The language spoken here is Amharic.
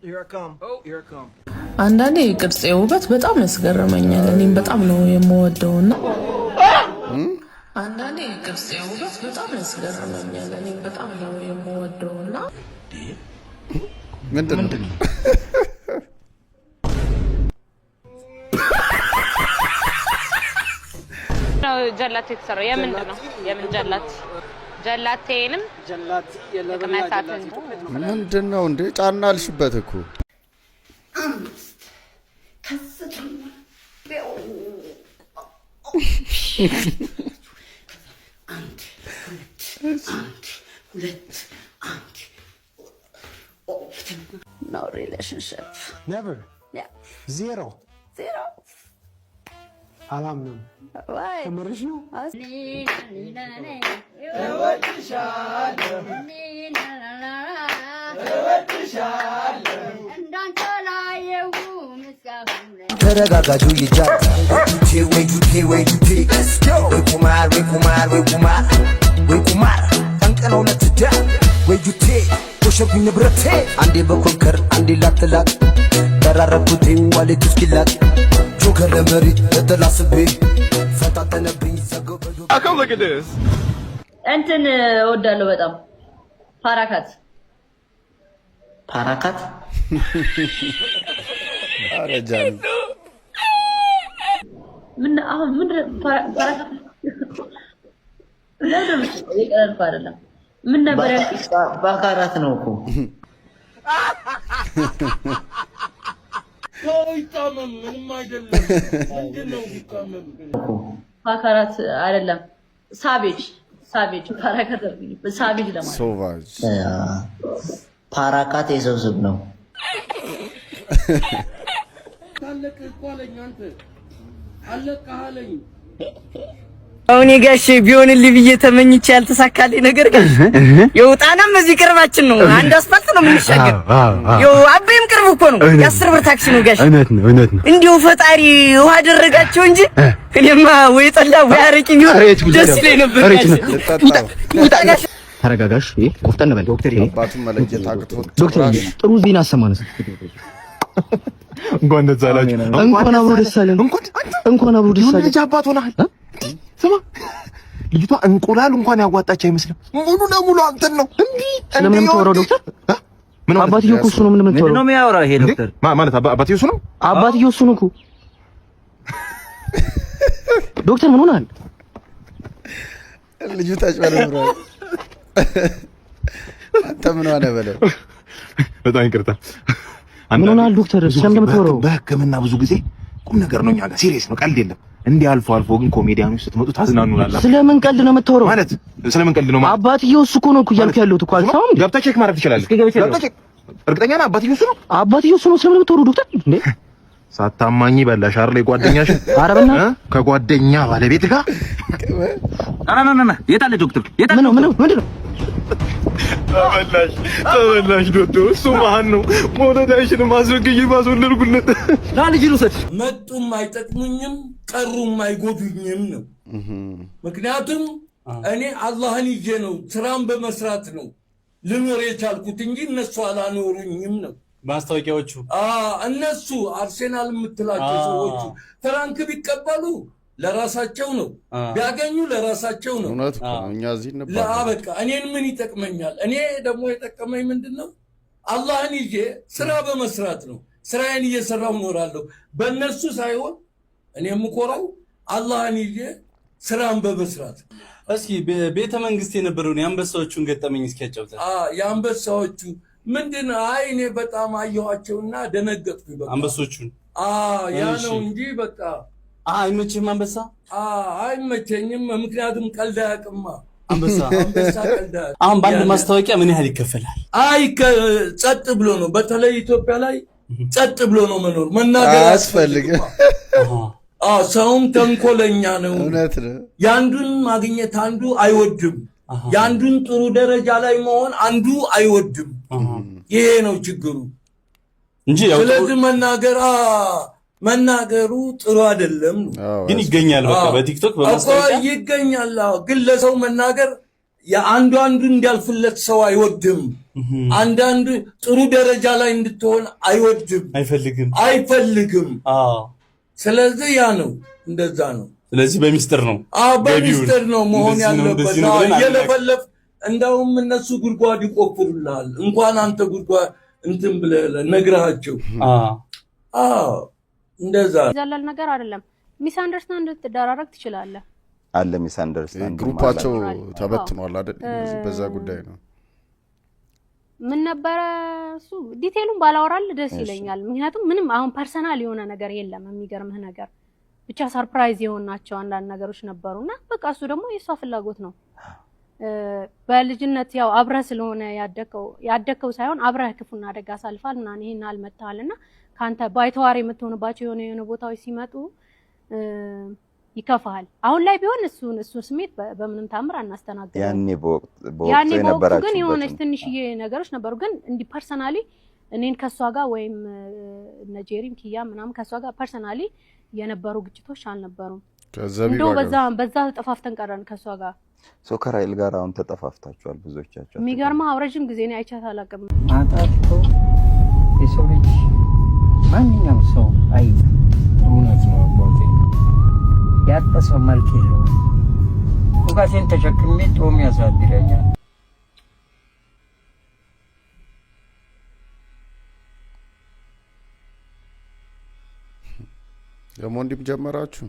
Here I come. Oh, here I come. አንዳንዴ ቅርጽ ውበት በጣም ያስገርመኛል። እኔም በጣም ነው የምወደውና አንዳንዴ ቅርጽ ውበት በጣም ያስገርመኛል። እኔም በጣም ነው የምወደውና ምንድነው ጀላት የተሰራው የምንድነው? የምን ጀላት? ጀላቴንም ጀላት የለበና ጀላት ምንድነው እንዴ? ጫና አልሽበት እኮ No relationship. Never. Yeah. Zero. አላምንም Why? ተመረሽ ነው ተረጋጋጁ ይጃል ወይ ቁማር ጠንቀነው ለትዳ ወይ ጁቴ ወሸብኝ ንብረቴ አንዴ በኮንከር አንዴ ላትላት ተራረብኩት ዋሌት እስኪላት ጆከር ለመሬት ለተላስቤ ፈታተነብኝ ዘገበዱ I come look at this እንትን እወዳለሁ በጣም ፓራካት አረጃን ምን አሁን ምን ፓራካት ለምን ይቀርፋ አይደለም ምን ነበር ባካራት ነው እኮ ታይታመም ምንም አይደለም ምንድነው ቢታመም ፓራካት አይደለም ሳቤጅ ፓራካት ሳቤጅ ለማለት ሶቫጅ ፓራካት የሰብስብ ነው ታለቀ ቆለኝ አንተ አለቀሃለኝ አሁን የጋሽ ቢሆንልኝ ብዬ ተመኝቼ ያልተሳካልኝ ነገር ጋር የውጣናም እዚህ ቅርባችን ነው አንድ አስፋልት ነው የምንሻገር የው አቤም ቅርብ እኮ ነው የ10 ብር ታክሲ ነው ጋሽ እውነት ነው እንዲሁ ፈጣሪ ውሃ አደረጋቸው እንጂ እኔማ ወይ ጠላ ወይ አረቂ ቢሆን ደስ ይለኝ ነበር ጋሽ ተረጋጋሽ ቆፍጠን በል ዶክተር አባቱን መለየት አቅቶት ዶክተር ጥሩ ዜና አሰማነስ እንኳን ደስ አላችሁ እንኳን አብሮ ደስ አለን እንኳን አብሮ ደስ አለን ልጅ አባት ሆነሃል ስማ ልጅቷ እንቁላል እንኳን ያዋጣች አይመስልም ሙሉ ለሙሉ አንተን ነው እንዴ ስለምን ተወራው ዶክተር ምን አባትዬው እኮ እሱ ነው ምን ነው የሚያወራው ይሄ ዶክተር ማለት አባትዬው እሱ ነው አባትዬው እሱ ነው እኮ ዶክተር ምን ሆናል ልጁ ታጭበረብራል አንተ ምን ሆነ በለው በጣም ይቅርታ ምን ሆናል ዶክተር ስለምን ተወራው በህክምና ብዙ ጊዜ ቁም ነገር ነው እኛ ጋር ሲሪየስ ነው ቀልድ የለም እንዲህ አልፎ አልፎ ግን ኮሜዲያኖች ስትመጡ ታዝናኑናላችሁ ስለምን ቀልድ ነው የምታወራው ማለት ስለምን ቀልድ ነው አባትዬው እሱ እኮ ነው እኮ ያልኩ ያለሁት እኮ አልሰማም ገብተህ ቼክ ማድረግ ትችላለህ ገብተህ ቼክ እርግጠኛ ነህ አባትዬው እሱ ነው ስለምን የምታወራው ዶክተር እንዴ ሳታማኝ በላሽ አይደል ጓደኛሽ አረበና ከጓደኛ ባለቤት ጋር አናናና የታለ ዶክተር የታለ ምንድነው ተበላሽ ዶክተር እሱ ማን ነው ሞለዳሽን ማስወግይ ማስወለድኩለት ላልጅ ልውሰድ መጡም አይጠቅሙኝም ቀሩም አይጎዱኝም ነው ምክንያቱም እኔ አላህን ይዤ ነው ስራን በመስራት ነው ልኖር የቻልኩት እንጂ እነሱ አላኖሩኝም ነው ማስታወቂያዎቹ እነሱ አርሴናል የምትላቸው ሰዎች ፍራንክ ቢቀበሉ ለራሳቸው ነው ቢያገኙ ለራሳቸው ነው እውነት ነው እኛ እዚህ ነበር ለአበቃ እኔን ምን ይጠቅመኛል እኔ ደግሞ የጠቀመኝ ምንድነው አላህን ይዤ ስራ በመስራት ነው ስራዬን እየሰራው ኖራለሁ በእነሱ ሳይሆን እኔ የምኮራው አላህን ይዤ ስራን በመስራት እስኪ ቤተ መንግስት የነበረውን የአንበሳዎቹን ገጠመኝ እስኪ ያጫውታል የአንበሳዎቹ ምንድን አይ እኔ በጣም አየኋቸውና ደነገጥኩ በቃ አንበሶቹን ያ ነው እንጂ በቃ አይመችህም አንበሳ አይመቸኝም ምክንያቱም ቀልድ አያውቅማ አንበሳ ቀልድ አሁን ባንድ ማስታወቂያ ምን ያህል ይከፈላል ጸጥ ብሎ ነው በተለይ ኢትዮጵያ ላይ ጸጥ ብሎ ነው መኖር መናገር አያስፈልግም ሰውም ተንኮለኛ ነው እውነት ነው ያንዱን ማግኘት አንዱ አይወድም ያንዱን ጥሩ ደረጃ ላይ መሆን አንዱ አይወድም ይሄ ነው ችግሩ እንጂ ስለዚህ መናገሩ ጥሩ አይደለም ግን ይገኛል በቃ በቲክቶክ በማስታወቂያ ይገኛል ግን ለሰው መናገር የአንዱ አንዱ እንዲያልፍለት ሰው አይወድም። አንዳንዱ ጥሩ ደረጃ ላይ እንድትሆን አይፈልግም። ስለዚህ ያ ነው እንደዛ ነው። ስለዚህ በሚስጥር ነው በሚስጥር ነው መሆን ያለበት። የለፈለፍ እንደውም እነሱ ጉድጓድ ይቆፍሩልሃል እንኳን አንተ ጉድጓድ እንትን ብለህ ነግራቸው። እንደዛ ይዛላል ነገር አይደለም። ሚስ አንደርስታንድ ልትደራረግ ትችላለህ አለ። ሚስ አንደርስታንድ ግሩፓቸው ተበትኗል አይደል? በዛ ጉዳይ ነው። ምን ነበረ እሱ ዲቴሉን ባላወራል ደስ ይለኛል። ምክንያቱም ምንም አሁን ፐርሰናል የሆነ ነገር የለም። የሚገርምህ ነገር ብቻ ሰርፕራይዝ የሆናቸው አንዳንድ ነገሮች ነበሩና በቃ እሱ ደግሞ የሷ ፍላጎት ነው። በልጅነት ያው አብረህ ስለሆነ ያደከው ሳይሆን አብረህ ክፉና አደጋ አሳልፋል ምናምን ይሄን አልመጣልና ካንተ ባይተዋር የምትሆንባቸው የሆነ ቦታዎች ሲመጡ ይከፋል። አሁን ላይ ቢሆን እሱ ስሜት በምንም ታምር አናስተናግደው። ያኔ በወቅቱ ግን የሆነች ትንሽዬ ነገሮች ነበሩ። ግን እንዲ ፐርሰናሊ እኔን ከሷ ጋር ወይም ነጄሪም ኪያ ምናምን ከሷ ጋር ፐርሰናሊ የነበሩ ግጭቶች አልነበሩም። እንደው በዛ ተጠፋፍተን ቀረን ከሷ ጋር። ከራይል ጋር አሁን ተጠፋፍታችኋል ብዙዎቻችሁ። የሚገርምህ ረጅም ጊዜ ነው አይቻት አላውቅም። ማጣጥቶ የሰው ልጅ ማንኛውም ሰው አይ እውነት ነው አባቴ ያጠሰው መልክ የለው። እንኳን ተሸክሜ ጦም ያሳድረኛል። ደግሞ እንዲም ጀመራችሁ